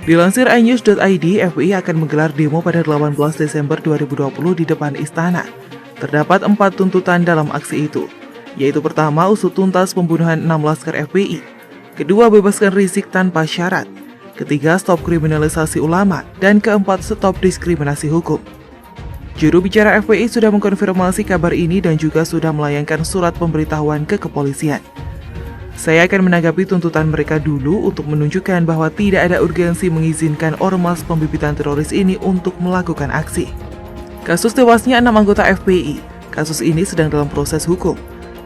Dilansir iNews.id, FPI akan menggelar demo pada 18 Desember 2020 di depan istana. Terdapat 4 tuntutan dalam aksi itu, yaitu pertama, usut tuntas pembunuhan 6 laskar FPI. Kedua, bebaskan Rizik tanpa syarat. Ketiga, stop kriminalisasi ulama. Dan keempat, stop diskriminasi hukum. Juru bicara FPI sudah mengkonfirmasi kabar ini dan juga sudah melayangkan surat pemberitahuan ke kepolisian. Saya akan menanggapi tuntutan mereka dulu untuk menunjukkan bahwa tidak ada urgensi mengizinkan ormas pembibitan teroris ini untuk melakukan aksi. Kasus tewasnya 6 anggota FPI. Kasus ini sedang dalam proses hukum.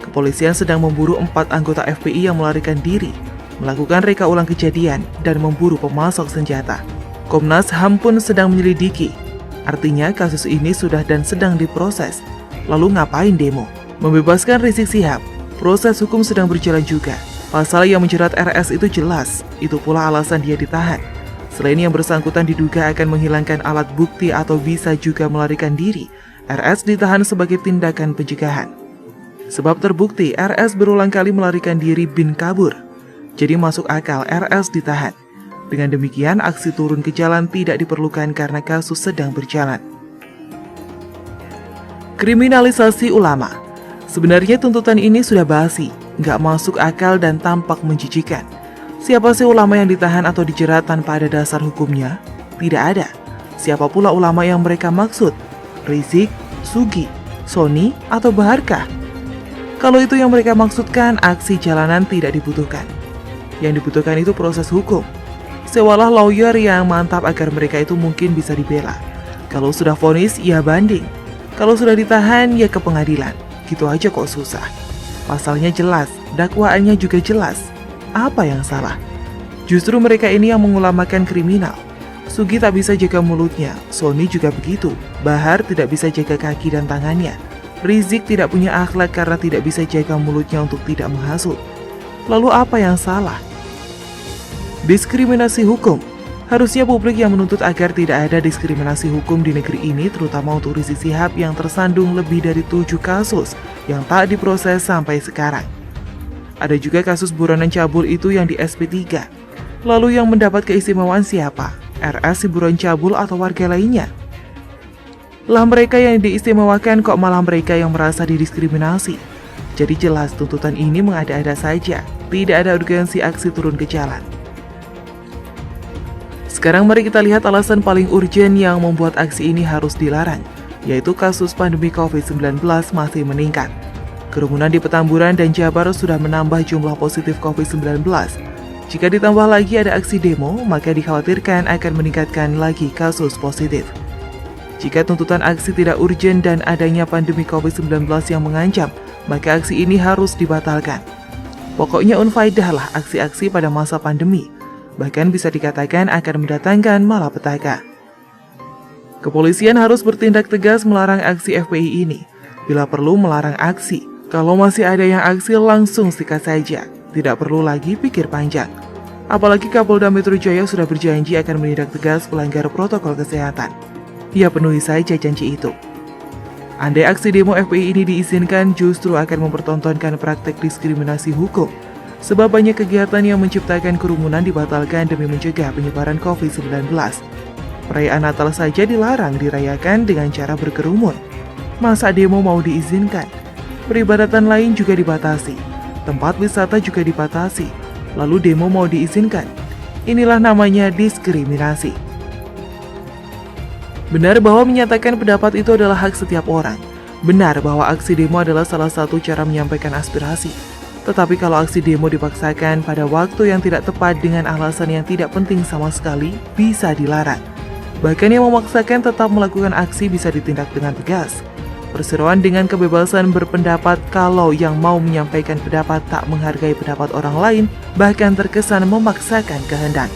Kepolisian sedang memburu 4 anggota FPI yang melarikan diri, melakukan reka ulang kejadian, dan memburu pemasok senjata. Komnas HAM pun sedang menyelidiki. Artinya kasus ini sudah dan sedang diproses. Lalu ngapain demo? Membebaskan Rizik Syihab. Proses hukum sedang berjalan juga. Pasal yang menjerat RS itu jelas, itu pula alasan dia ditahan. Selain yang bersangkutan diduga akan menghilangkan alat bukti atau bisa juga melarikan diri, RS ditahan sebagai tindakan pencegahan. Sebab terbukti RS berulang kali melarikan diri bin kabur. Jadi masuk akal RS ditahan. Dengan demikian aksi turun ke jalan tidak diperlukan karena kasus sedang berjalan. Kriminalisasi ulama. Sebenarnya tuntutan ini sudah basi, nggak masuk akal dan tampak menjijikan. Siapa sih ulama yang ditahan atau dijerat tanpa ada dasar hukumnya? Tidak ada. Siapa pula ulama yang mereka maksud? Rizik, Sugi, Sony, atau Baharkah? Kalau itu yang mereka maksudkan, aksi jalanan tidak dibutuhkan. Yang dibutuhkan itu proses hukum. Sewalah lawyer yang mantap agar mereka itu mungkin bisa dibela. Kalau sudah vonis, ya banding. Kalau sudah ditahan, ya ke pengadilan. Gitu aja kok susah. Pasalnya jelas, dakwaannya juga jelas. Apa yang salah? Justru mereka ini yang mengulamakan kriminal. Sugi tak bisa jaga mulutnya, Sony juga begitu. Bahar tidak bisa jaga kaki dan tangannya. Rizik tidak punya akhlak karena tidak bisa jaga mulutnya untuk tidak menghasut. Lalu apa yang salah? Diskriminasi hukum. Harusnya publik yang menuntut agar tidak ada diskriminasi hukum di negeri ini, terutama untuk Rizik Syihab yang tersandung lebih dari 7 kasus yang tak diproses sampai sekarang. Ada juga kasus buronan cabul itu yang di SP3. Lalu yang mendapat keistimewaan siapa? RS si buron cabul atau warga lainnya? Lah mereka yang diistimewakan kok malah mereka yang merasa didiskriminasi. Jadi jelas tuntutan ini mengada-ada saja, tidak ada urgensi aksi turun ke jalan. Sekarang mari kita lihat alasan paling urgen yang membuat aksi ini harus dilarang, yaitu kasus pandemi COVID-19 masih meningkat. Kerumunan di Petamburan dan Jabar sudah menambah jumlah positif COVID-19. Jika ditambah lagi ada aksi demo, maka dikhawatirkan akan meningkatkan lagi kasus positif. Jika tuntutan aksi tidak urgen dan adanya pandemi COVID-19 yang mengancam, maka aksi ini harus dibatalkan. Pokoknya unfaedah lah aksi-aksi pada masa pandemi. Bahkan bisa dikatakan akan mendatangkan malapetaka. Kepolisian harus bertindak tegas melarang aksi FPI ini. Bila perlu melarang aksi. Kalau masih ada yang aksi langsung sikat saja. Tidak perlu lagi pikir panjang. Apalagi Kapolda Metro Jaya sudah berjanji akan menindak tegas pelanggar protokol kesehatan. Ia penuhi saja janji itu. Andai aksi demo FPI ini diizinkan, justru akan mempertontonkan praktek diskriminasi hukum. Sebab banyak kegiatan yang menciptakan kerumunan dibatalkan demi mencegah penyebaran COVID-19. Perayaan Natal saja dilarang dirayakan dengan cara berkerumun. Masa demo mau diizinkan? Peribadatan lain juga dibatasi. Tempat wisata juga dibatasi. Lalu demo mau diizinkan? Inilah namanya diskriminasi. Benar bahwa menyatakan pendapat itu adalah hak setiap orang. Benar bahwa aksi demo adalah salah satu cara menyampaikan aspirasi. Tetapi kalau aksi demo dipaksakan pada waktu yang tidak tepat dengan alasan yang tidak penting sama sekali, bisa dilarang. Bahkan yang memaksakan tetap melakukan aksi bisa ditindak dengan tegas. Perseroan dengan kebebasan berpendapat kalau yang mau menyampaikan pendapat tak menghargai pendapat orang lain, bahkan terkesan memaksakan kehendak.